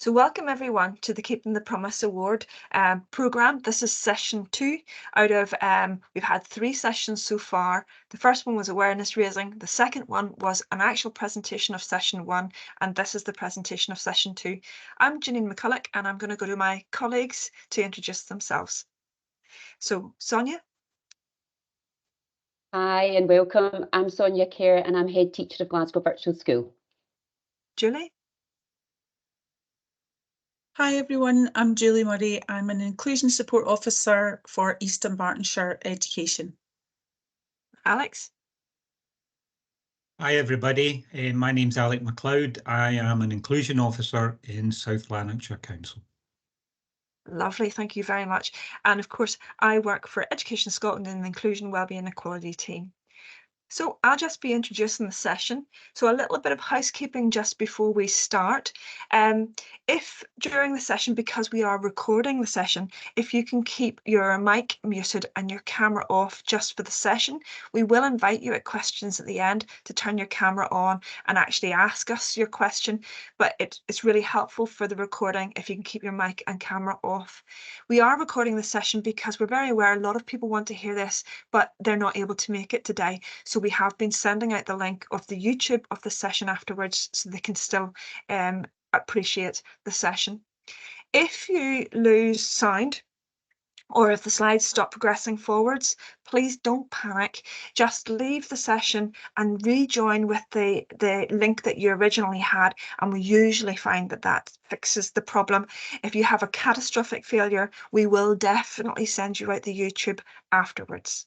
So welcome everyone to the Keeping the Promise Award programme. This is session 2 out of, we've had 3 sessions so far. The first one was awareness raising. The second one was an actual presentation of session 1, and this is the presentation of session 2. I'm Janine McCulloch, and I'm going to go to my colleagues to introduce themselves. So Sonia. Hi and welcome. I'm Sonia Kerr and I'm head teacher of Glasgow Virtual School. Julie. Hi everyone, I'm Julie Murray. I'm an Inclusion Support Officer for East Dunbartonshire Education. Alex. Hi everybody, my name's Alec MacLeod. I am an Inclusion Officer in South Lanarkshire Council. Lovely, thank you very much. And of course, I work for Education Scotland in the Inclusion, Wellbeing and Equality team. So I'll just be introducing the session. So a little bit of housekeeping just before we start. If during the session, because we are recording the session, if you can keep your mic muted and your camera off just for the session, we will invite you at questions at the end to turn your camera on and actually ask us your question. But it's really helpful for the recording if you can keep your mic and camera off. We are recording the session because we're very aware a lot of people want to hear this, but they're not able to make it today. So we have been sending out the link of the YouTube of the session afterwards so they can still appreciate the session. If you lose sound or if the slides stop progressing forwards, please don't panic. Just leave the session and rejoin with the link that you originally had, and we usually find that that fixes the problem. If you have a catastrophic failure, we will definitely send you out the YouTube afterwards.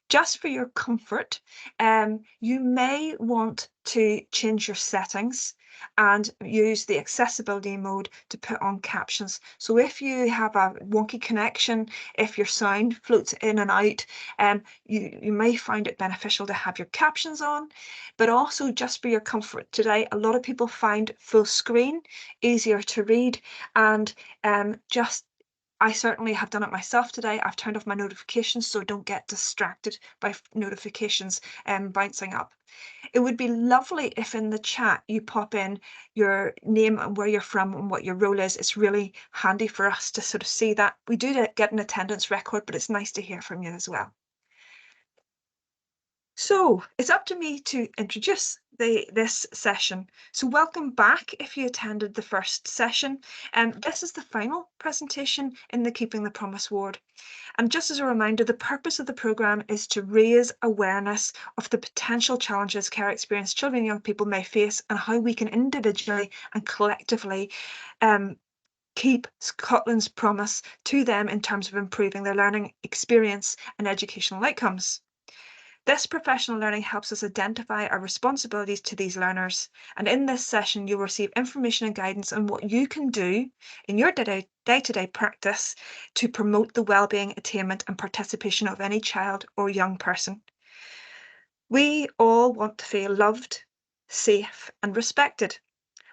Just for your comfort, you may want to change your settings and use the accessibility mode to put on captions. So if you have a wonky connection, if your sound floats in and out, you may find it beneficial to have your captions on. But also just for your comfort today, a lot of people find full screen easier to read, and I certainly have done it myself today. I've turned off my notifications so I don't get distracted by notifications bouncing up. It would be lovely if in the chat you pop in your name and where you're from and what your role is. It's really handy for us to sort of see that. We do get an attendance record, but it's nice to hear from you as well. So it's up to me to introduce this session. So welcome back if you attended the first session. This is the final presentation in the Keeping the Promise ward. And just as a reminder, the purpose of the programme is to raise awareness of the potential challenges care experienced children and young people may face and how we can individually and collectively keep Scotland's promise to them in terms of improving their learning experience and educational outcomes. This professional learning helps us identify our responsibilities to these learners, and in this session you'll receive information and guidance on what you can do in your day-to-day practice to promote the well-being, attainment and participation of any child or young person. We all want to feel loved, safe and respected.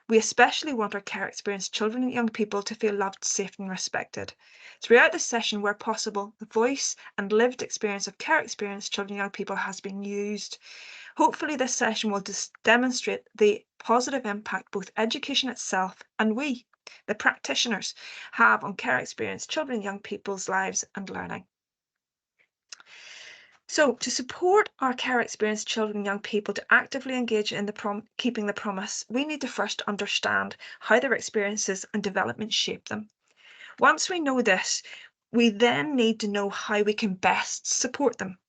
We especially want our care experienced children and young people to feel loved, safe and respected. Throughout this session, where possible, the voice and lived experience of care experienced children and young people has been used. Hopefully this session will demonstrate the positive impact both education itself and we, the practitioners, have on care experienced children and young people's lives and learning. So to support our care experienced children and young people to actively engage in keeping the promise, we need to first understand how their experiences and development shape them. Once we know this, we then need to know how we can best support them.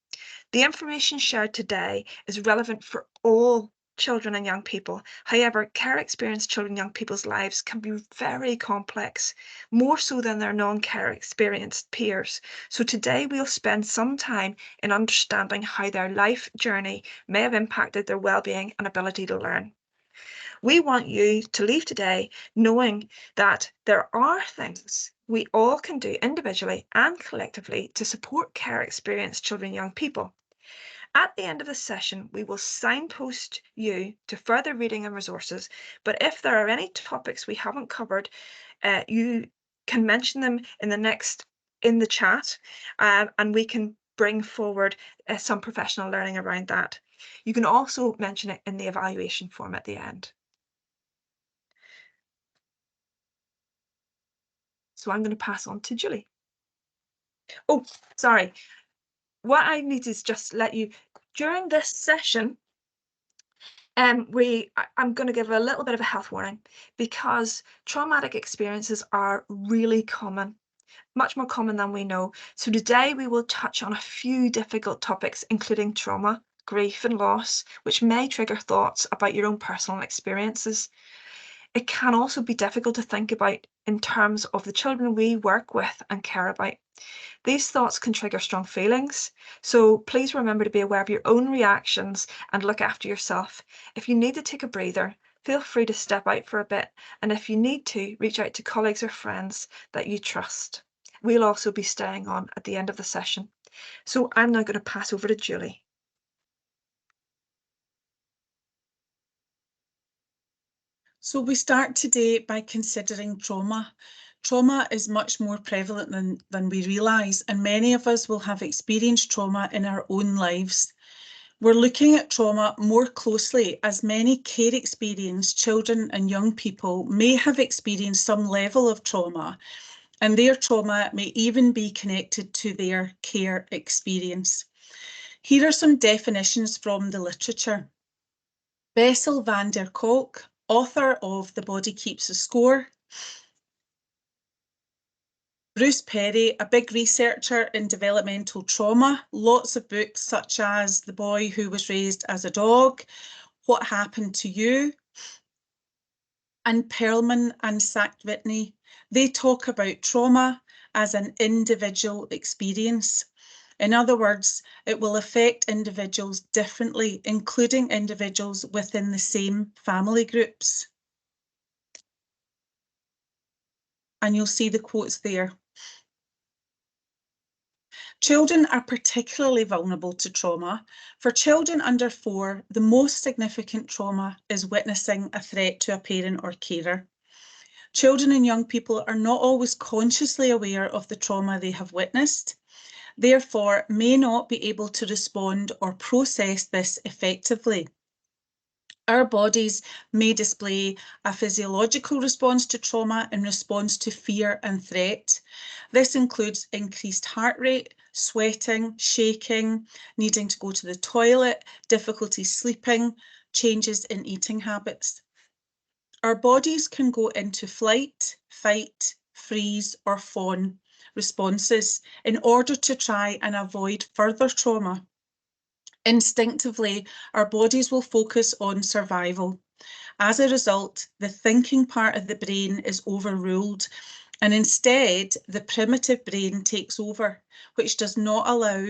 The information shared today is relevant for all children and young people. However, care experienced children and young people's lives can be very complex, more so than their non-care experienced peers. So today we'll spend some time in understanding how their life journey may have impacted their well-being and ability to learn. We want you to leave today knowing that there are things we all can do individually and collectively to support care experienced children and young people. At the end of the session, we will signpost you to further reading and resources, but if there are any topics we haven't covered, you can mention them in the chat, and we can bring forward some professional learning around that. You can also mention it in the evaluation form at the end. So I'm going to pass on to Julie. Oh, sorry. What I need is just let you, during this session, I'm going to give a little bit of a health warning, because traumatic experiences are really common, much more common than we know. So today we will touch on a few difficult topics, including trauma, grief and loss, which may trigger thoughts about your own personal experiences. It can also be difficult to think about in terms of the children we work with and care about. These thoughts can trigger strong feelings, so please remember to be aware of your own reactions and look after yourself. If you need to take a breather, feel free to step out for a bit, and if you need to, reach out to colleagues or friends that you trust. We'll also be staying on at the end of the session. So I'm now going to pass over to Julie. So we start today by considering trauma. Trauma is much more prevalent than we realise, and many of us will have experienced trauma in our own lives. We're looking at trauma more closely as many care experienced children and young people may have experienced some level of trauma, and their trauma may even be connected to their care experience. Here are some definitions from the literature. Bessel van der Kolk, author of The Body Keeps a Score. Bruce Perry, a big researcher in developmental trauma, lots of books such as The Boy Who Was Raised as a Dog, What Happened to You, and Perlman and Sackvitney. They talk about trauma as an individual experience. In other words, it will affect individuals differently, including individuals within the same family groups. And you'll see the quotes there. Children are particularly vulnerable to trauma. For children under 4, the most significant trauma is witnessing a threat to a parent or carer. Children and young people are not always consciously aware of the trauma they have witnessed, therefore may not be able to respond or process this effectively. Our bodies may display a physiological response to trauma in response to fear and threat. This includes increased heart rate, sweating, shaking, needing to go to the toilet, difficulty sleeping, changes in eating habits. Our bodies can go into flight, fight, freeze, or fawn responses in order to try and avoid further trauma. Instinctively, our bodies will focus on survival. As a result, the thinking part of the brain is overruled, and instead the primitive brain takes over, which does not allow,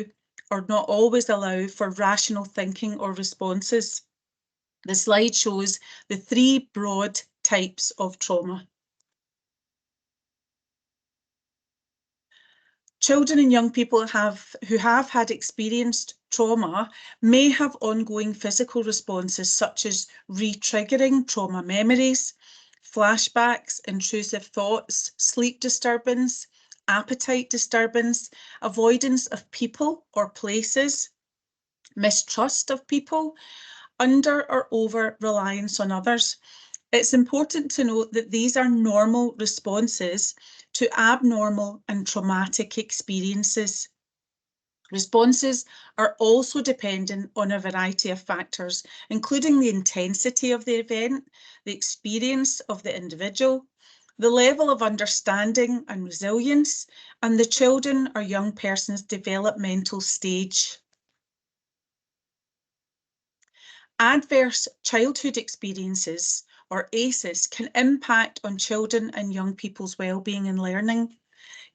or not always allow, for rational thinking or responses. The slide shows the 3 broad types of trauma. Children and young people who have had experienced trauma may have ongoing physical responses such as re-triggering trauma memories, flashbacks, intrusive thoughts, sleep disturbance, appetite disturbance, avoidance of people or places, mistrust of people, under or over reliance on others. It's important to note that these are normal responses to abnormal and traumatic experiences. Responses are also dependent on a variety of factors, including the intensity of the event, the experience of the individual, the level of understanding and resilience, and the children or young person's developmental stage. Adverse childhood experiences, or ACEs, can impact on children and young people's well-being and learning.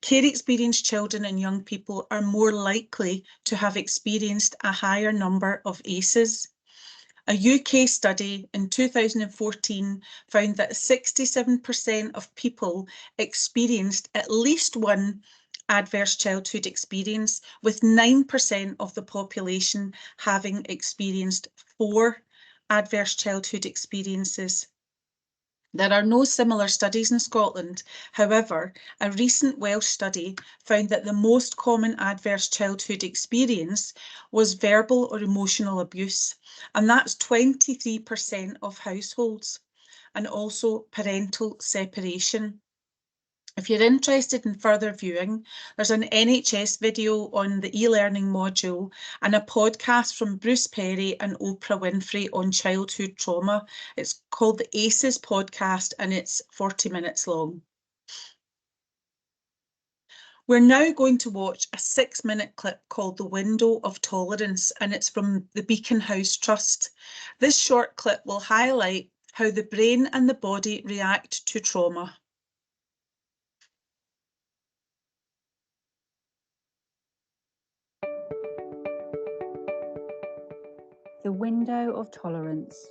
Care experienced children and young people are more likely to have experienced a higher number of ACEs. A UK study in 2014 found that 67% of people experienced at least one adverse childhood experience, with 9% of the population having experienced 4 adverse childhood experiences. There are no similar studies in Scotland. However, a recent Welsh study found that the most common adverse childhood experience was verbal or emotional abuse, and that's 23% of households, and also parental separation. If you're interested in further viewing, there's an NHS video on the e-learning module and a podcast from Bruce Perry and Oprah Winfrey on childhood trauma. It's called the ACEs podcast and it's 40 minutes long. We're now going to watch a 6-minute clip called The Window of Tolerance, and it's from the Beacon House Trust. This short clip will highlight how the brain and the body react to trauma. The window of tolerance.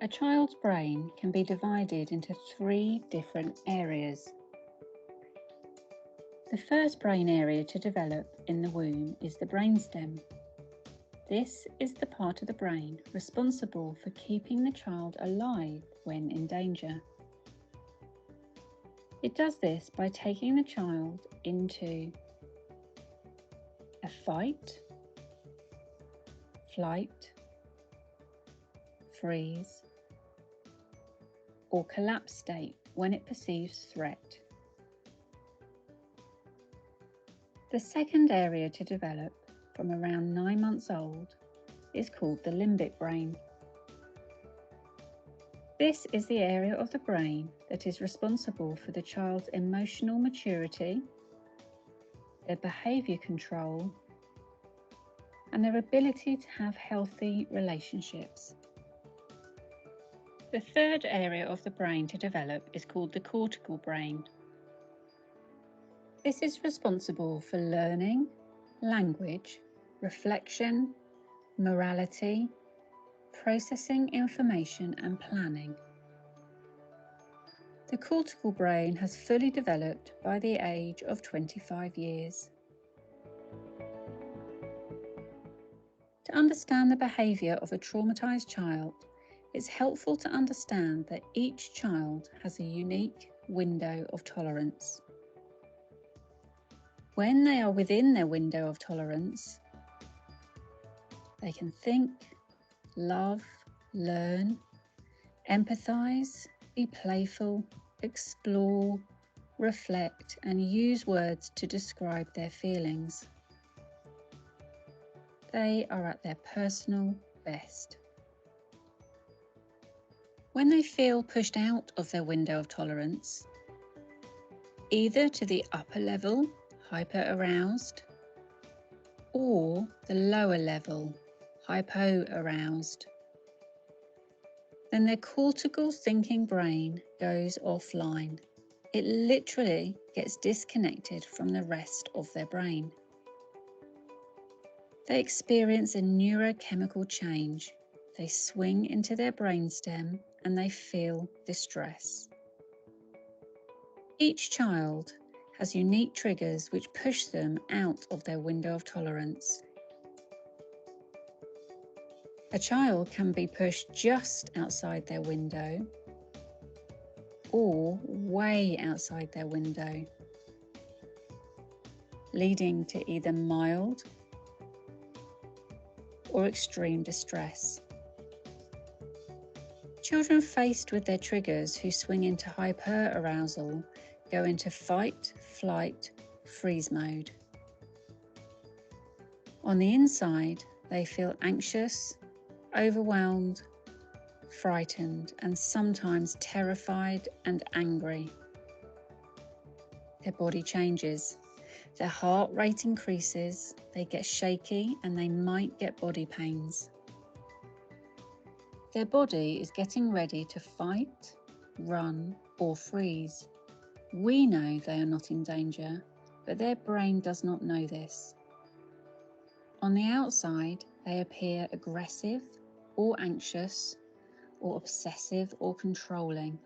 A child's brain can be divided into 3 different areas. The first brain area to develop in the womb is the brainstem. This is the part of the brain responsible for keeping the child alive when in danger. It does this by taking the child into a fight, flight, freeze, or collapse state when it perceives threat. The second area to develop from around 9 months old is called the limbic brain. This is the area of the brain that is responsible for the child's emotional maturity, their behaviour control, and their ability to have healthy relationships. The third area of the brain to develop is called the cortical brain. This is responsible for learning, language, reflection, morality, processing information and planning. The cortical brain has fully developed by the age of 25 years. To understand the behaviour of a traumatised child, it's helpful to understand that each child has a unique window of tolerance. When they are within their window of tolerance, they can think, love, learn, empathise, be playful, explore, reflect, and use words to describe their feelings. They are at their personal best. When they feel pushed out of their window of tolerance, either to the upper level, hyper-aroused, or the lower level, hypo-aroused, then their cortical thinking brain goes offline. It literally gets disconnected from the rest of their brain. They experience a neurochemical change. They swing into their brainstem and they feel distress. Each child has unique triggers which push them out of their window of tolerance. A child can be pushed just outside their window or way outside their window, leading to either mild or extreme distress. Children faced with their triggers who swing into hyperarousal go into fight, flight, freeze mode. On the inside, they feel anxious, overwhelmed, frightened, and sometimes terrified and angry. Their body changes. Their heart rate increases, they get shaky, and they might get body pains. Their body is getting ready to fight, run, or freeze. We know they are not in danger, but their brain does not know this. On the outside, they appear aggressive or anxious or obsessive or controlling.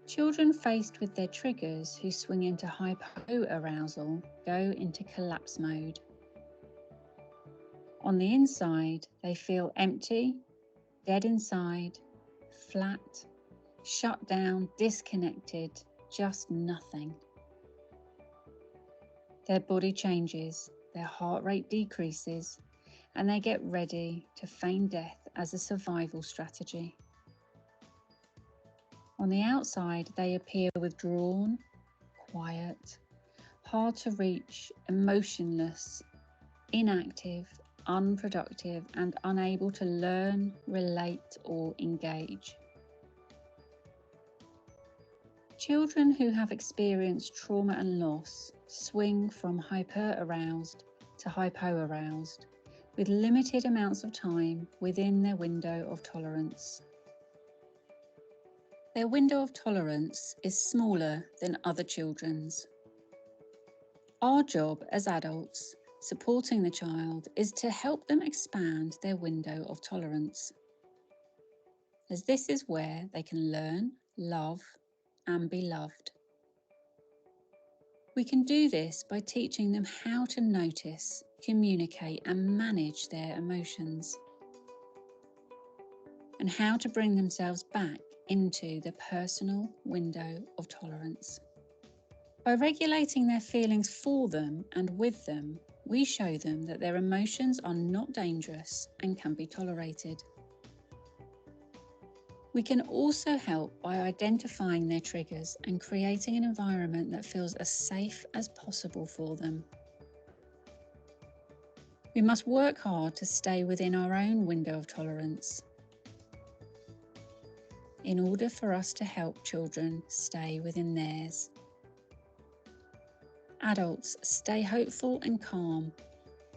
Children faced with their triggers who swing into hypoarousal go into collapse mode. On the inside, they feel empty, dead inside, flat, shut down, disconnected, just nothing. Their body changes, their heart rate decreases, and they get ready to feign death as a survival strategy. On the outside, they appear withdrawn, quiet, hard to reach, emotionless, inactive, unproductive, and unable to learn, relate, or engage. Children who have experienced trauma and loss swing from hyper-aroused to hypo-aroused, with limited amounts of time within their window of tolerance. Their window of tolerance is smaller than other children's. Our job as adults supporting the child is to help them expand their window of tolerance, as this is where they can learn, love, and be loved. We can do this by teaching them how to notice, communicate, and manage their emotions, and how to bring themselves back into the personal window of tolerance. By regulating their feelings for them and with them, we show them that their emotions are not dangerous and can be tolerated. We can also help by identifying their triggers and creating an environment that feels as safe as possible for them. We must work hard to stay within our own window of tolerance in order for us to help children stay within theirs. Adults, stay hopeful and calm.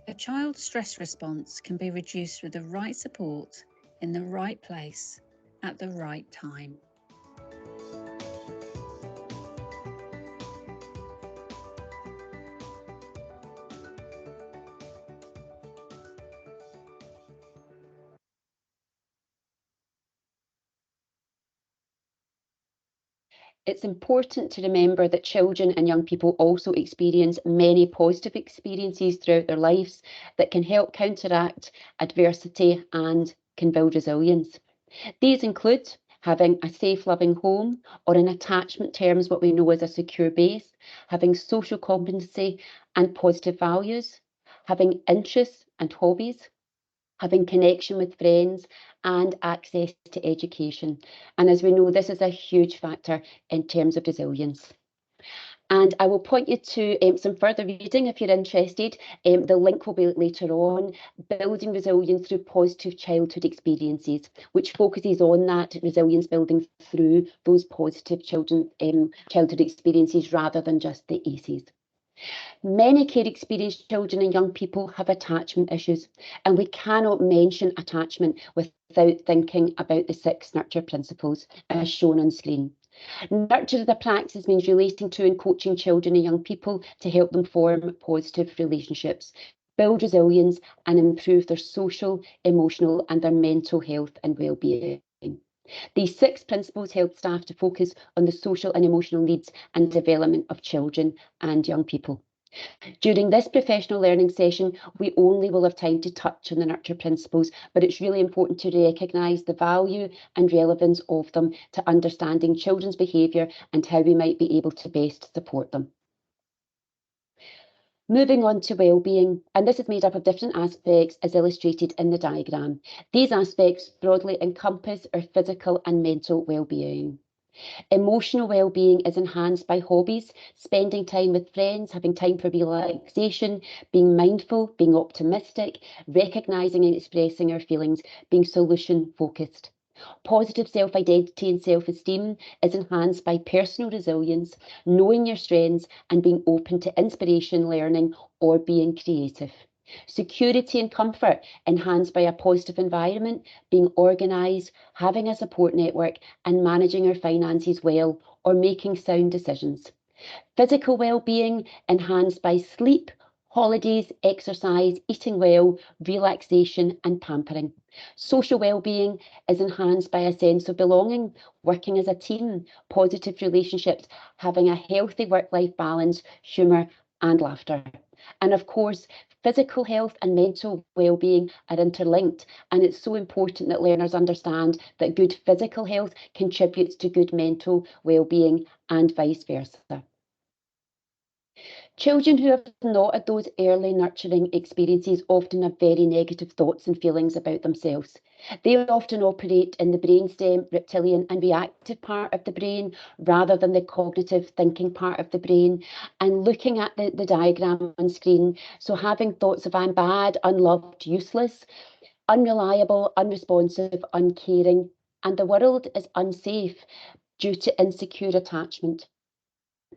A child's stress response can be reduced with the right support in the right place at the right time. It's important to remember that children and young people also experience many positive experiences throughout their lives that can help counteract adversity and can build resilience. These include having a safe, loving home, or in attachment terms, what we know as a secure base, having social competency and positive values, having interests and hobbies, having connection with friends, and access to education. And as we know, this is a huge factor in terms of resilience. And I will point you to some further reading if you're interested. The link will be later on, Building Resilience Through Positive Childhood Experiences, which focuses on that resilience building through those positive childhood experiences rather than just the ACEs. Many care experienced children and young people have attachment issues, and we cannot mention attachment without thinking about the 6 nurture principles as shown on screen. Nurture as a practice means relating to and coaching children and young people to help them form positive relationships, build resilience, and improve their social, emotional, and their mental health and well-being. These 6 principles help staff to focus on the social and emotional needs and development of children and young people. During this professional learning session, we only will have time to touch on the nurture principles, but it's really important to recognise the value and relevance of them to understanding children's behaviour and how we might be able to best support them. Moving on to wellbeing, and this is made up of different aspects as illustrated in the diagram. These aspects broadly encompass our physical and mental wellbeing. Emotional well-being is enhanced by hobbies, spending time with friends, having time for relaxation, being mindful, being optimistic, recognising and expressing our feelings, being solution-focused. Positive self-identity and self-esteem is enhanced by personal resilience, knowing your strengths and being open to inspiration, learning or being creative. Security and comfort enhanced by a positive environment, being organised, having a support network and managing our finances well or making sound decisions. Physical well-being enhanced by sleep, holidays, exercise, eating well, relaxation and pampering. Social well-being is enhanced by a sense of belonging, working as a team, positive relationships, having a healthy work-life balance, humour and laughter. And of course, physical health and mental well-being are interlinked, and it's so important that learners understand that good physical health contributes to good mental well-being and vice versa. Children who have not had those early nurturing experiences often have very negative thoughts and feelings about themselves. They often operate in the brainstem, reptilian and reactive part of the brain rather than the cognitive thinking part of the brain. And looking at the diagram on screen, so having thoughts of I'm bad, unloved, useless, unreliable, unresponsive, uncaring, and the world is unsafe due to insecure attachment.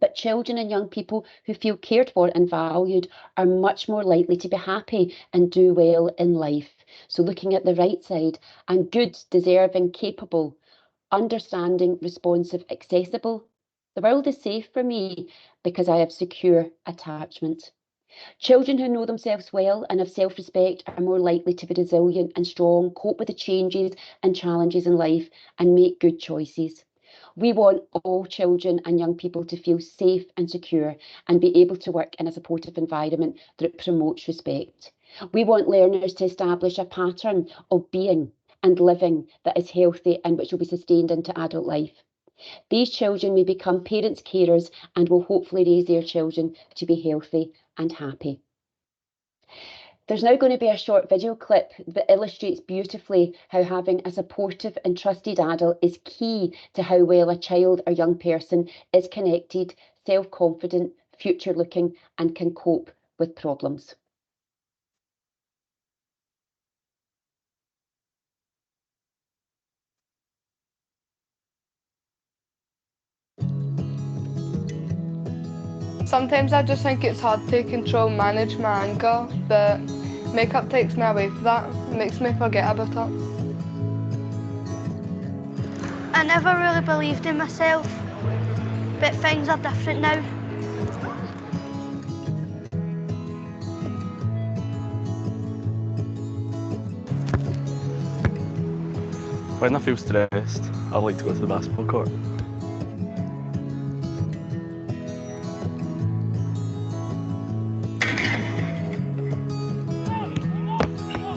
But children and young people who feel cared for and valued are much more likely to be happy and do well in life. So looking at the right side, I'm good, deserving, capable, understanding, responsive, accessible. The world is safe for me because I have secure attachment. Children who know themselves well and have self-respect are more likely to be resilient and strong, cope with the changes and challenges in life, and make good choices. We want all children and young people to feel safe and secure and be able to work in a supportive environment that promotes respect. We want learners to establish a pattern of being and living that is healthy and which will be sustained into adult life. These children may become parents, carers, and will hopefully raise their children to be healthy and happy. There's now going to be a short video clip that illustrates beautifully how having a supportive and trusted adult is key to how well a child or young person is connected, self-confident, future-looking, and can cope with problems. Sometimes I just think it's hard to control, manage my anger, but makeup takes me away from that. It makes me forget about it. I never really believed in myself, but things are different now. When I feel stressed, I like to go to the basketball court.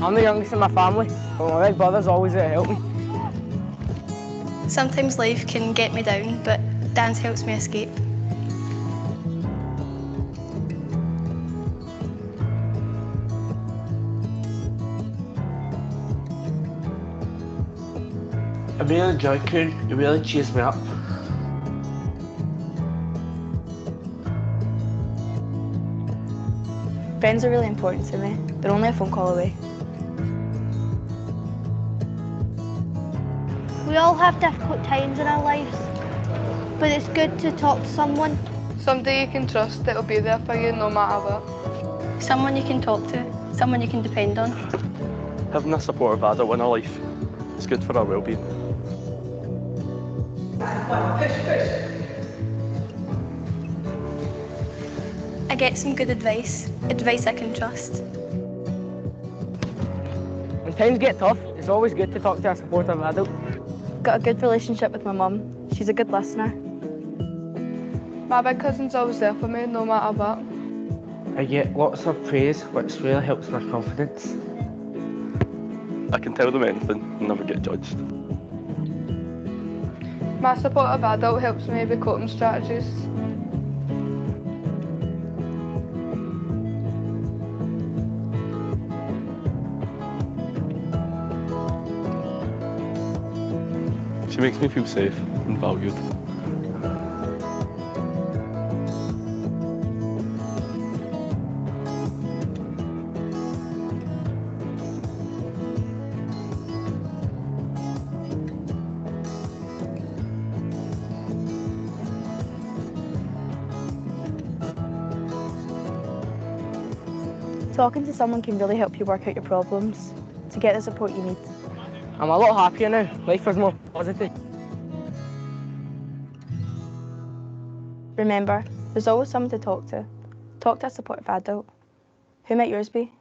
I'm the youngest in my family, but my big brother's always there to help me. Sometimes life can get me down, but dance helps me escape. I really enjoy cooking, it really cheers me up. Friends are really important to me. They're only a phone call away. We all have difficult times in our lives, but it's good to talk to someone. Somebody you can trust that'll be there for you no matter what. Someone you can talk to, someone you can depend on. Having a supportive adult in our life is good for our well-being. I get some good advice I can trust. When times get tough, it's always good to talk to a supportive adult. Got a good relationship with my mum. She's a good listener. My big cousin's always there for me no matter what. I get lots of praise, which really helps my confidence. I can tell them anything and never get judged. My supportive adult helps me with coping strategies. She makes me feel safe and valued. Talking to someone can really help you work out your problems, to get the support you need. I'm a lot happier now. Life is more positive. Remember, there's always someone to talk to. Talk to a supportive adult. Who might yours be?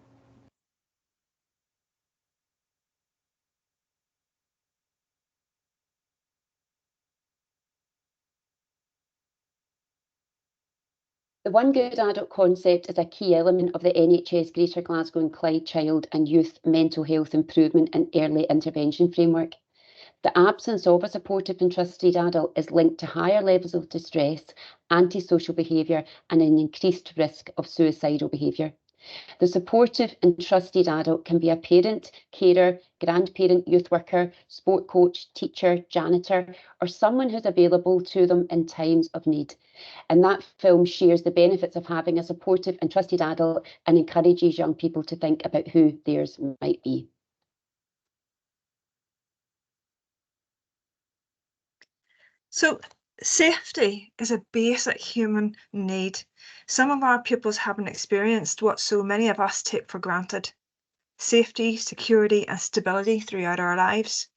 The One Good Adult concept is a key element of the NHS Greater Glasgow and Clyde Child and Youth Mental Health Improvement and Early Intervention Framework. The absence of a supportive and trusted adult is linked to higher levels of distress, antisocial behaviour, and an increased risk of suicidal behaviour. The supportive and trusted adult can be a parent, carer, grandparent, youth worker, sport coach, teacher, janitor, or someone who's available to them in times of need. And that film shares the benefits of having a supportive and trusted adult and encourages young people to think about who theirs might be. So safety is a basic human need. Some of our pupils haven't experienced what so many of us take for granted: safety, security, and stability throughout our lives.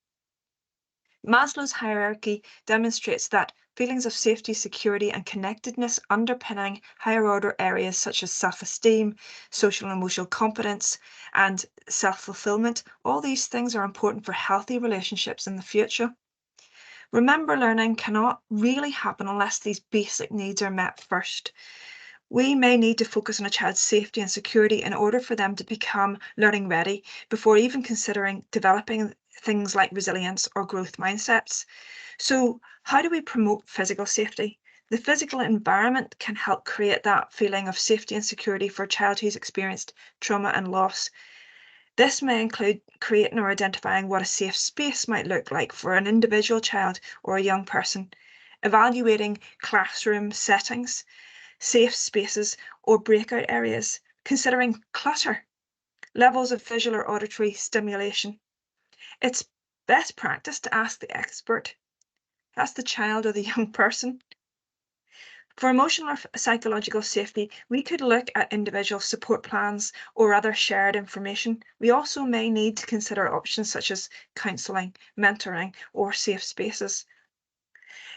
Maslow's hierarchy demonstrates that feelings of safety, security, and connectedness underpinning higher order areas such as self-esteem, social and emotional competence, and self-fulfillment, all these things are important for healthy relationships in the future. Remember, learning cannot really happen unless these basic needs are met first. We may need to focus on a child's safety and security in order for them to become learning ready before even considering developing things like resilience or growth mindsets. So how do we promote physical safety? The physical environment can help create that feeling of safety and security for a child who's experienced trauma and loss. This may include creating or identifying what a safe space might look like for an individual child or a young person, evaluating classroom settings, safe spaces, or breakout areas, considering clutter, levels of visual or auditory stimulation. It's best practice to ask the expert. That's the child or the young person. For emotional or psychological safety, we could look at individual support plans or other shared information. We also may need to consider options such as counselling, mentoring, or safe spaces.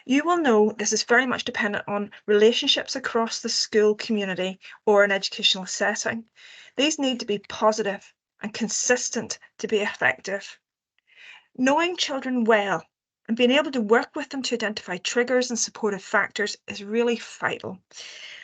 You will know this is very much dependent on relationships across the school community or an educational setting. These need to be positive and consistent to be effective. Knowing children well and being able to work with them to identify triggers and supportive factors is really vital.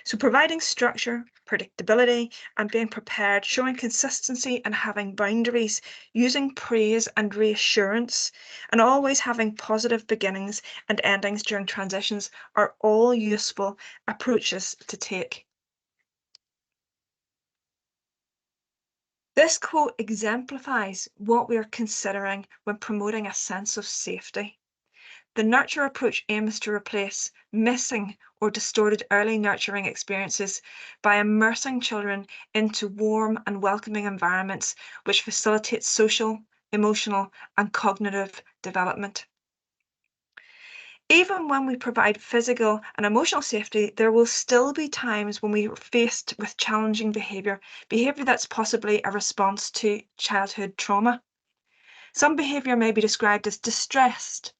So providing structure, predictability, and being prepared, showing consistency and having boundaries, using praise and reassurance, and always having positive beginnings and endings during transitions are all useful approaches to take. This quote exemplifies what we are considering when promoting a sense of safety. The nurture approach aims to replace missing or distorted early nurturing experiences by immersing children into warm and welcoming environments which facilitate social, emotional, and cognitive development. Even when we provide physical and emotional safety, there will still be times when we are faced with challenging behaviour that's possibly a response to childhood trauma. Some behaviour may be described as distressed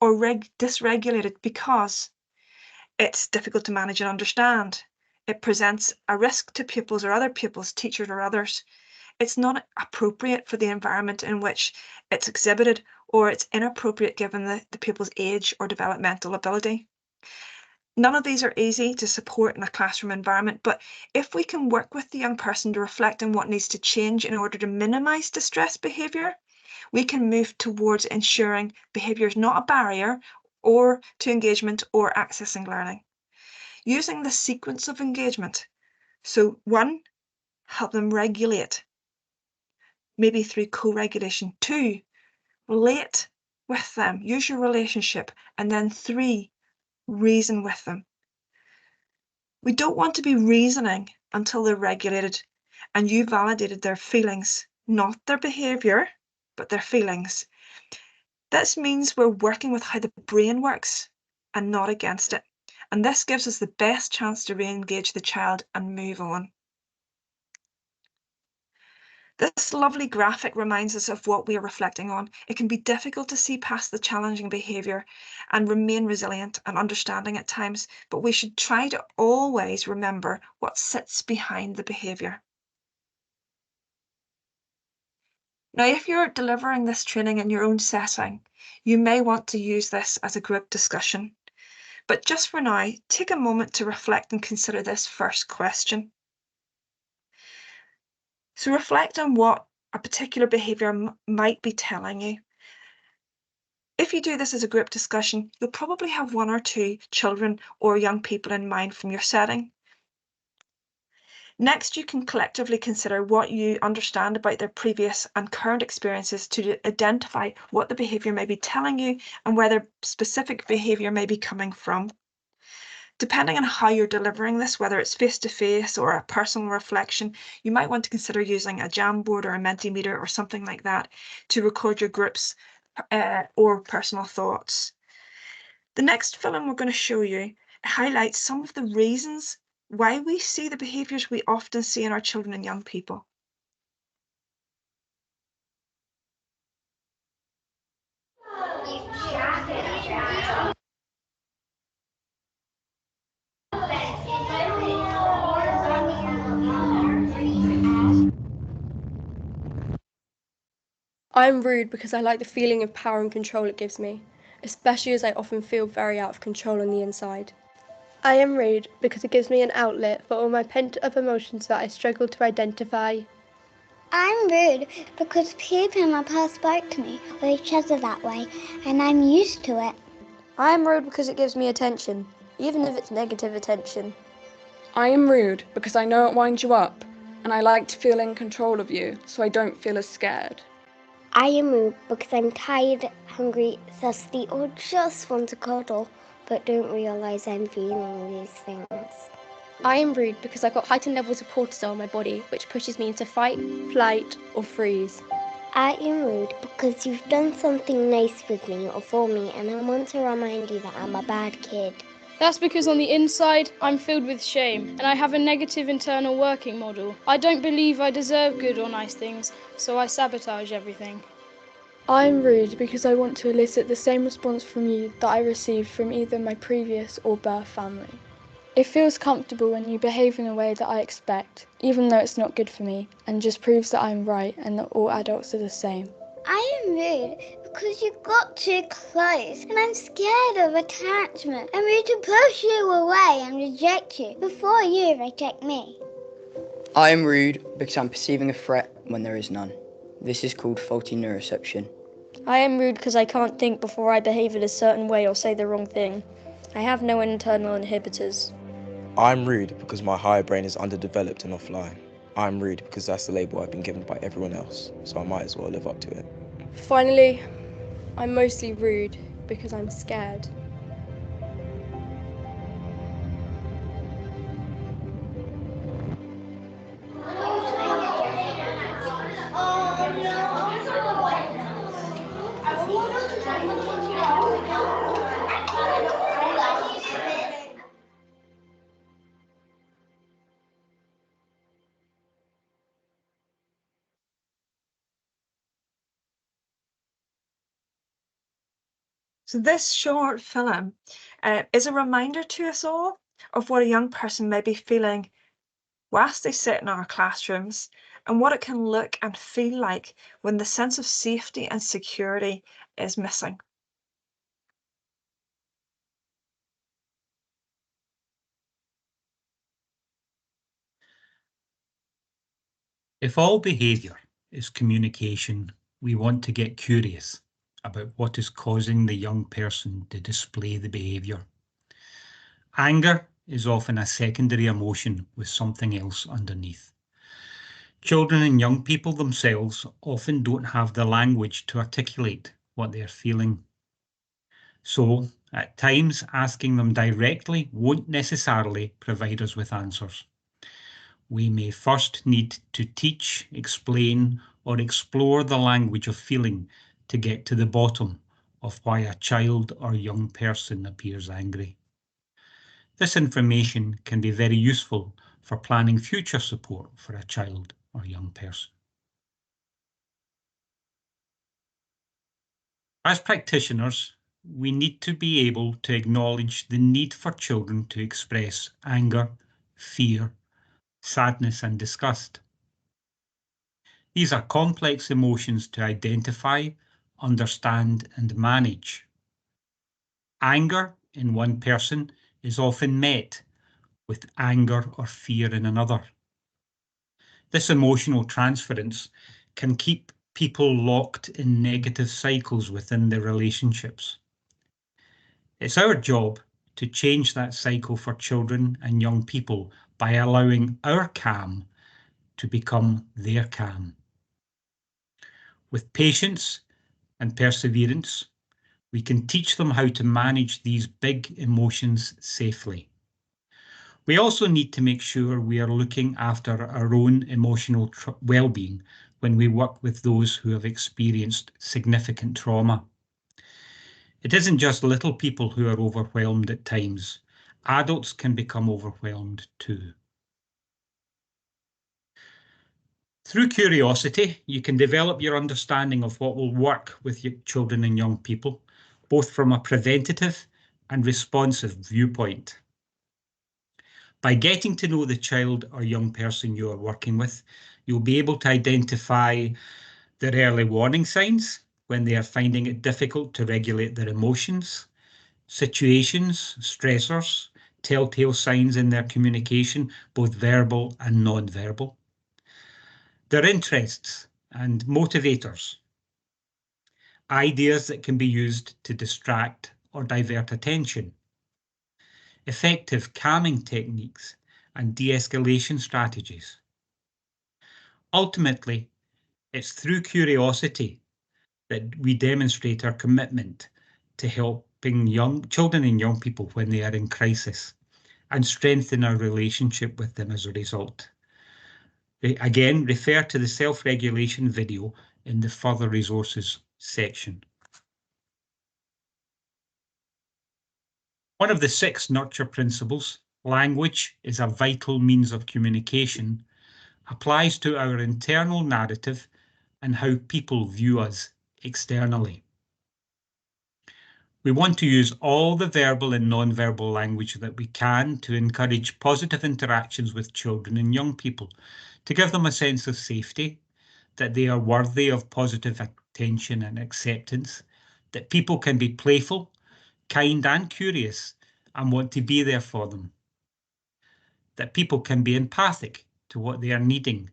or dysregulated because it's difficult to manage and understand. It presents a risk to pupils or other pupils, teachers or others. It's not appropriate for the environment in which it's exhibited, or it's inappropriate given the pupil's age or developmental ability. None of these are easy to support in a classroom environment, but if we can work with the young person to reflect on what needs to change in order to minimise distress behaviour, we can move towards ensuring behaviour is not a barrier or to engagement or accessing learning. Using the sequence of engagement. So 1, help them regulate, maybe through co-regulation. 2, relate with them, use your relationship. And then 3, reason with them. We don't want to be reasoning until they're regulated and you validated their feelings, not their behaviour, but their feelings. This means we're working with how the brain works and not against it. And this gives us the best chance to re-engage the child and move on. This lovely graphic reminds us of what we are reflecting on. It can be difficult to see past the challenging behaviour and remain resilient and understanding at times, but we should try to always remember what sits behind the behaviour. Now, if you're delivering this training in your own setting, you may want to use this as a group discussion. But just for now, take a moment to reflect and consider this first question. So reflect on what a particular behaviour might be telling you. If you do this as a group discussion, you'll probably have 1 or 2 children or young people in mind from your setting. Next, you can collectively consider what you understand about their previous and current experiences to identify what the behaviour may be telling you and where their specific behaviour may be coming from. Depending on how you're delivering this, whether it's face-to-face or a personal reflection, you might want to consider using a Jamboard or a Mentimeter or something like that to record your groups or personal thoughts. The next film we're going to show you highlights some of the reasons why we see the behaviours we often see in our children and young people. I'm rude because I like the feeling of power and control it gives me, especially as I often feel very out of control on the inside. I am rude because it gives me an outlet for all my pent-up emotions that I struggle to identify. I'm rude because people in my past spoke to me or each other that way, and I'm used to it. I am rude because it gives me attention, even if it's negative attention. I am rude because I know it winds you up, and I like to feel in control of you, so I don't feel as scared. I am rude because I'm tired, hungry, thirsty, or just want to cuddle, but don't realise I'm feeling these things. I am rude because I've got heightened levels of cortisol in my body, which pushes me into fight, flight, or freeze. I am rude because you've done something nice with me or for me, and I want to remind you that I'm a bad kid. That's because on the inside, I'm filled with shame, and I have a negative internal working model. I don't believe I deserve good or nice things, so I sabotage everything. I'm rude because I want to elicit the same response from you that I received from either my previous or birth family. It feels comfortable when you behave in a way that I expect, even though it's not good for me, and just proves that I'm right and that all adults are the same. I am rude because you got too close, and I'm scared of attachment. I'm rude to push you away and reject you before you reject me. I am rude because I'm perceiving a threat when there is none. This is called faulty neuroception. I am rude because I can't think before I behave in a certain way or say the wrong thing. I have no internal inhibitors. I'm rude because my higher brain is underdeveloped and offline. I'm rude because that's the label I've been given by everyone else, so I might as well live up to it. Finally, I'm mostly rude because I'm scared. So this short film is a reminder to us all of what a young person may be feeling whilst they sit in our classrooms and what it can look and feel like when the sense of safety and security is missing. If all behaviour is communication, we want to get curious about what is causing the young person to display the behaviour. Anger is often a secondary emotion with something else underneath. Children and young people themselves often don't have the language to articulate what they're feeling. So, at times, asking them directly won't necessarily provide us with answers. We may first need to teach, explain, or explore the language of feeling to get to the bottom of why a child or young person appears angry. This information can be very useful for planning future support for a child or young person. As practitioners, we need to be able to acknowledge the need for children to express anger, fear, sadness, and disgust. These are complex emotions to identify, understand, and manage. Anger in one person is often met with anger or fear in another. This emotional transference can keep people locked in negative cycles within their relationships. It's our job to change that cycle for children and young people by allowing our calm to become their calm. With patience and perseverance, we can teach them how to manage these big emotions safely. We also need to make sure we are looking after our own emotional well-being when we work with those who have experienced significant trauma. It isn't just little people who are overwhelmed at times. Adults can become overwhelmed too. Through curiosity, you can develop your understanding of what will work with your children and young people, both from a preventative and responsive viewpoint. By getting to know the child or young person you are working with, you'll be able to identify their early warning signs when they are finding it difficult to regulate their emotions, situations, stressors, telltale signs in their communication, both verbal and non-verbal, their interests and motivators, ideas that can be used to distract or divert attention, effective calming techniques and de-escalation strategies. Ultimately, it's through curiosity that we demonstrate our commitment to helping children and young people when they are in crisis and strengthen our relationship with them as a result. Again, refer to the self-regulation video in the further resources section. One of the 6 nurture principles, language is a vital means of communication, applies to our internal narrative and how people view us externally. We want to use all the verbal and non-verbal language that we can to encourage positive interactions with children and young people, to give them a sense of safety, that they are worthy of positive attention and acceptance, that people can be playful, kind and curious and want to be there for them, that people can be empathic to what they are needing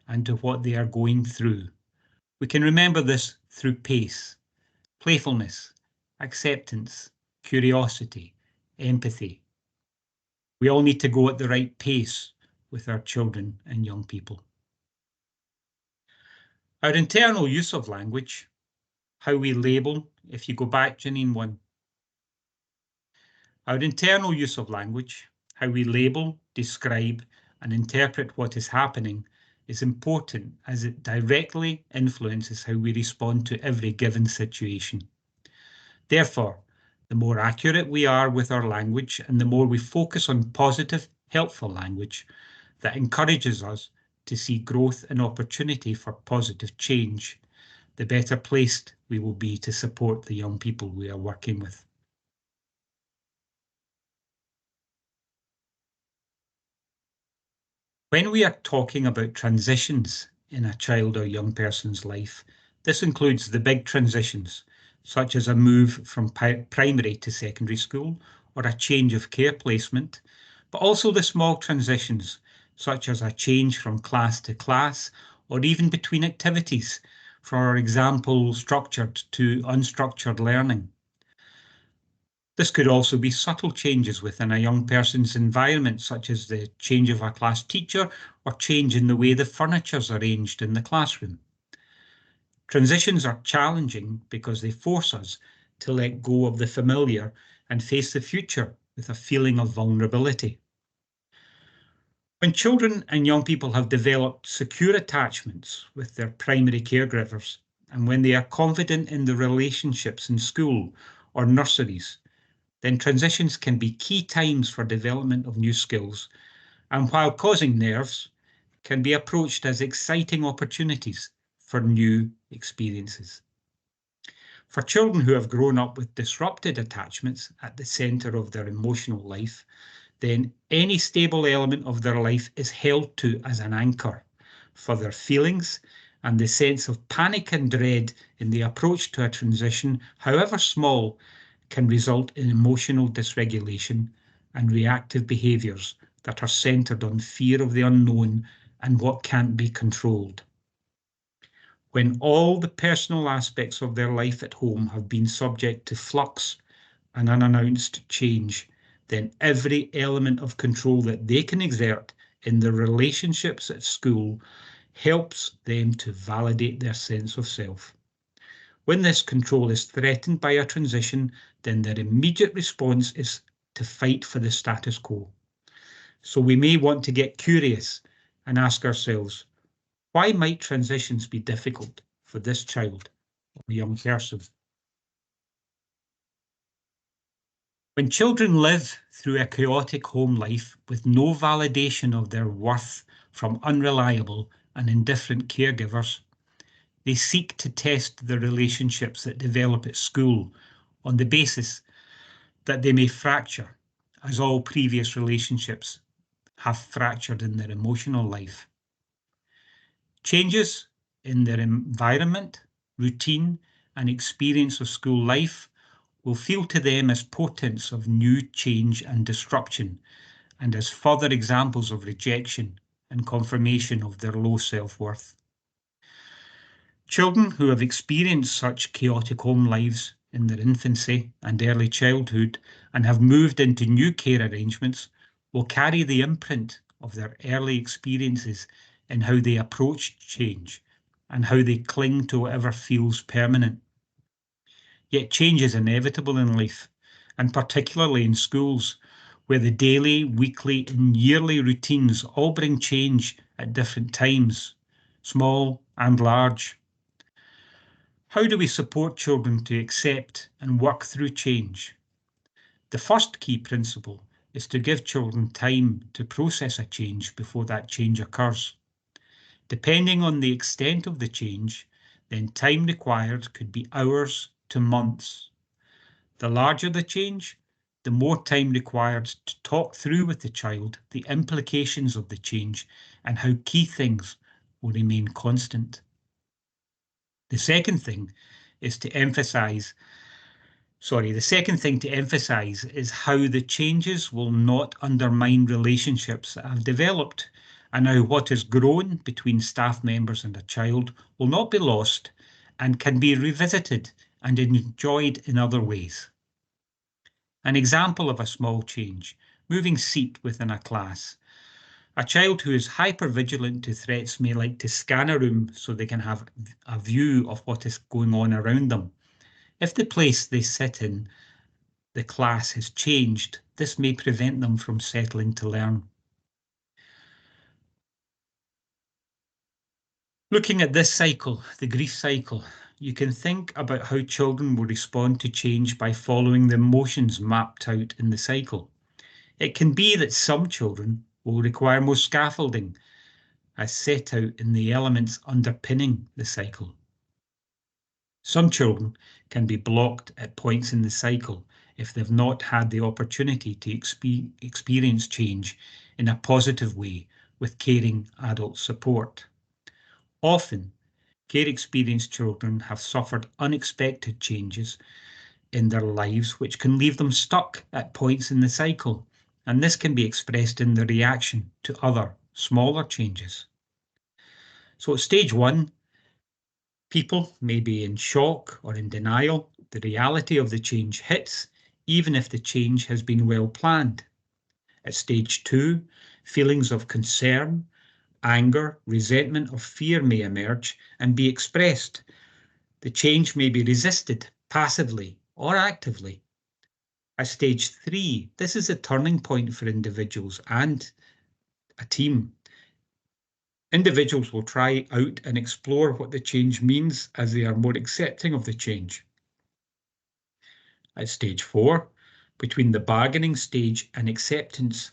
and to what they are going through. We can remember this through pace, playfulness, acceptance, curiosity, empathy. We all need to go at the right pace with our children and young people. Our internal use of language, how we label, if you go back, Janine 1. Our internal use of language, how we label, describe, and interpret what is happening is important as it directly influences how we respond to every given situation. Therefore, the more accurate we are with our language and the more we focus on positive, helpful language that encourages us to see growth and opportunity for positive change, the better placed we will be to support the young people we are working with. When we are talking about transitions in a child or young person's life, this includes the big transitions, such as a move from primary to secondary school or a change of care placement, but also the small transitions, such as a change from class to class or even between activities, for example, structured to unstructured learning. This could also be subtle changes within a young person's environment, such as the change of a class teacher or change in the way the furniture is arranged in the classroom. Transitions are challenging because they force us to let go of the familiar and face the future with a feeling of vulnerability. When children and young people have developed secure attachments with their primary caregivers, and when they are confident in the relationships in school or nurseries, then transitions can be key times for development of new skills, and while causing nerves, can be approached as exciting opportunities for new experiences. For children who have grown up with disrupted attachments at the centre of their emotional life, then any stable element of their life is held to as an anchor for their feelings, and the sense of panic and dread in the approach to a transition, however small, can result in emotional dysregulation and reactive behaviours that are centred on fear of the unknown and what can't be controlled. When all the personal aspects of their life at home have been subject to flux and unannounced change, then every element of control that they can exert in their relationships at school helps them to validate their sense of self. When this control is threatened by a transition, then their immediate response is to fight for the status quo. So we may want to get curious and ask ourselves, why might transitions be difficult for this child or young person? When children live through a chaotic home life with no validation of their worth from unreliable and indifferent caregivers, they seek to test the relationships that develop at school on the basis that they may fracture, as all previous relationships have fractured in their emotional life. Changes in their environment, routine, and experience of school life will feel to them as portents of new change and disruption, and as further examples of rejection and confirmation of their low self-worth. Children who have experienced such chaotic home lives in their infancy and early childhood and have moved into new care arrangements will carry the imprint of their early experiences in how they approach change and how they cling to whatever feels permanent. Yet change is inevitable in life, and particularly in schools, where the daily, weekly and yearly routines all bring change at different times, small and large. How do we support children to accept and work through change? The first key principle is to give children time to process a change before that change occurs. Depending on the extent of the change, then time required could be hours to months. The larger the change, the more time required to talk through with the child the implications of the change and how key things will remain constant. The second thing to emphasize is how the changes will not undermine relationships that have developed, and how what has grown between staff members and a child will not be lost and can be revisited and enjoyed in other ways. An example of a small change, moving seat within a class. A child who is hypervigilant to threats may like to scan a room so they can have a view of what is going on around them. If the place they sit in the class has changed, this may prevent them from settling to learn. Looking at this cycle, the grief cycle, you can think about how children will respond to change by following the emotions mapped out in the cycle. It can be that some children will require more scaffolding, as set out in the elements underpinning the cycle. Some children can be blocked at points in the cycle if they've not had the opportunity to experience change in a positive way with caring adult support. Often, care-experienced children have suffered unexpected changes in their lives which can leave them stuck at points in the cycle, and this can be expressed in the reaction to other, smaller changes. So at stage 1, people may be in shock or in denial. The reality of the change hits, even if the change has been well planned. At stage 2, feelings of concern, anger, resentment or fear may emerge and be expressed. The change may be resisted passively or actively. At stage 3, this is a turning point for individuals and a team. Individuals will try out and explore what the change means as they are more accepting of the change. At stage 4, between the bargaining stage and acceptance,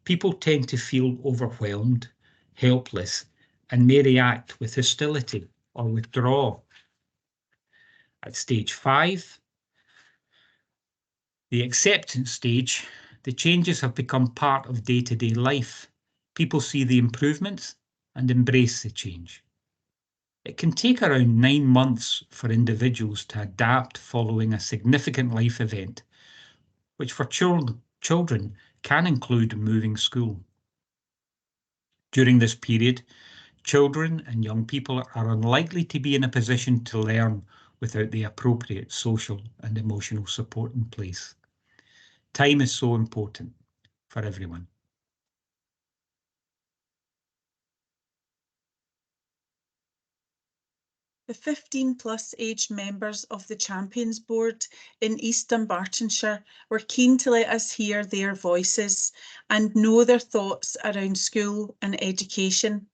people tend to feel overwhelmed, helpless, and may react with hostility or withdrawal. At stage 5, the acceptance stage, the changes have become part of day-to-day life. People see the improvements and embrace the change. It can take around 9 months for individuals to adapt following a significant life event, which for children can include moving school. During this period, Children and young people are unlikely to be in a position to learn without the appropriate social and emotional support in place. Time is so important for everyone. The 15+ age members of the Champions Board in East Dunbartonshire were keen to let us hear their voices and know their thoughts around school and education.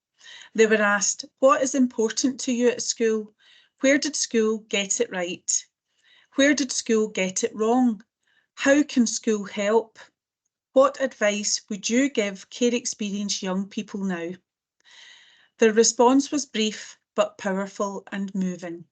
They were asked, what is important to you at school? Where did school get it right? Where did school get it wrong? How can school help? What advice would you give care experienced young people now? The response was brief but powerful and moving.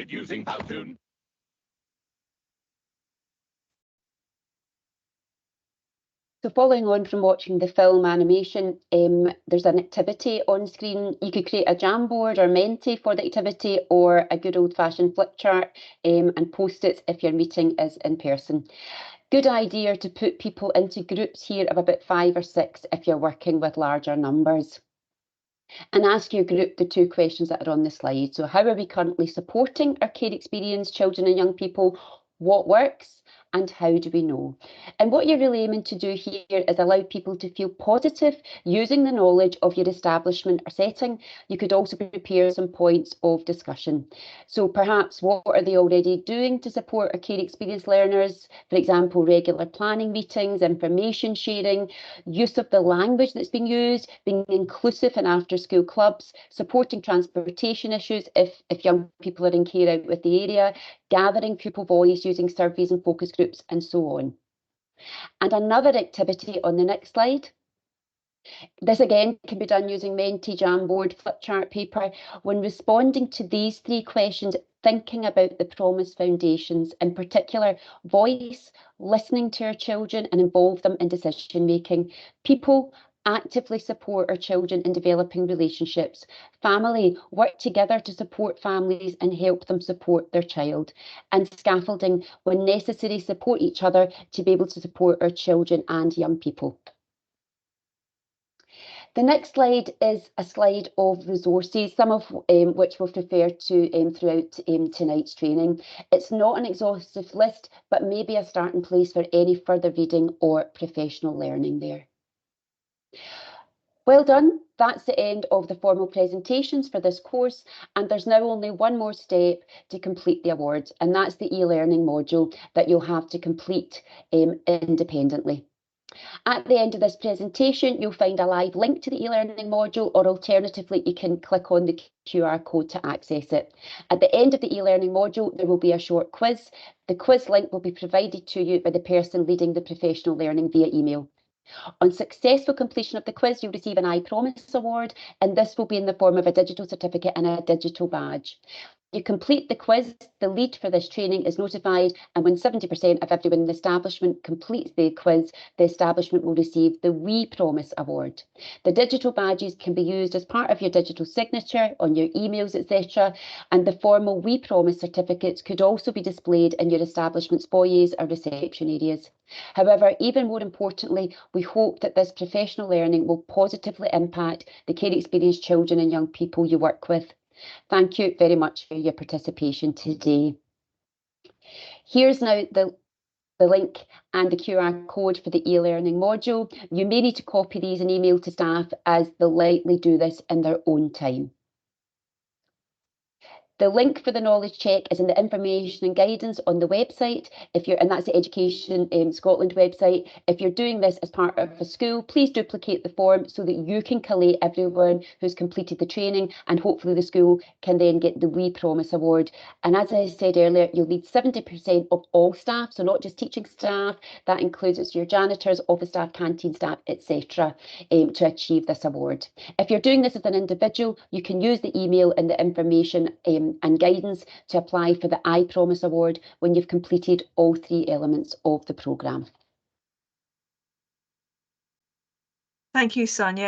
Using Powtoon. So following on from watching the film animation, there's an activity on screen. You could create a Jamboard or Menti for the activity, or a good old-fashioned flip chart and post-its if your meeting is in person. Good idea to put people into groups here of about 5 or 6 if you're working with larger numbers. And ask your group the 2 questions that are on the slide. So how are we currently supporting our care experienced children and young people? What works? And how do we know? And what you're really aiming to do here is allow people to feel positive using the knowledge of your establishment or setting. You could also prepare some points of discussion. So perhaps what are they already doing to support our care experienced learners? For example, regular planning meetings, information sharing, use of the language that's being used, being inclusive in after school clubs, supporting transportation issues if young people are in care out with the area, gathering pupil voice using surveys and focus groups, and so on. And another activity on the next slide This again can be done using Menti, Jamboard, flip chart paper. When responding to these 3 questions, thinking about the Promise foundations, in particular, voice, listening to our children and involve them in decision making. People, actively support our children in developing relationships. Family, work together to support families and help them support their child. And scaffolding, when necessary, support each other to be able to support our children and young people. The next slide is a slide of resources, some of which we've referred to throughout tonight's training. It's not an exhaustive list, but maybe a starting place for any further reading or professional learning there. Well done. That's the end of the formal presentations for this course, and there's now only one more step to complete the award, and that's the e-learning module that you'll have to complete independently. At the end of this presentation, you'll find a live link to the e-learning module, or alternatively, you can click on the QR code to access it. At the end of the e-learning module, there will be a short quiz. The quiz link will be provided to you by the person leading the professional learning via email. On successful completion of the quiz, you'll receive an iPromise award, and this will be in the form of a digital certificate and a digital badge. You complete the quiz, the lead for this training is notified, and when 70% of everyone in the establishment completes the quiz, the establishment will receive the We Promise Award. The digital badges can be used as part of your digital signature, on your emails, etc. And the formal We Promise certificates could also be displayed in your establishment's foyers or reception areas. However, even more importantly, we hope that this professional learning will positively impact the care experienced children and young people you work with. Thank you very much for your participation today. Here's now the link and the QR code for the e-learning module. You may need to copy these and email to staff, as they'll likely do this in their own time. The link for the knowledge check is in the information and guidance on the website, and that's the Education Scotland website. If you're doing this as part of a school, please duplicate the form so that you can collate everyone who's completed the training, and hopefully the school can then get the We Promise Award. And as I said earlier, you'll need 70% of all staff, so not just teaching staff, that includes your janitors, office staff, canteen staff, etc., to achieve this award. If you're doing this as an individual, you can use the email and the information and guidance to apply for the iPromise Award when you've completed all 3 elements of the programme. Thank you, Sonia.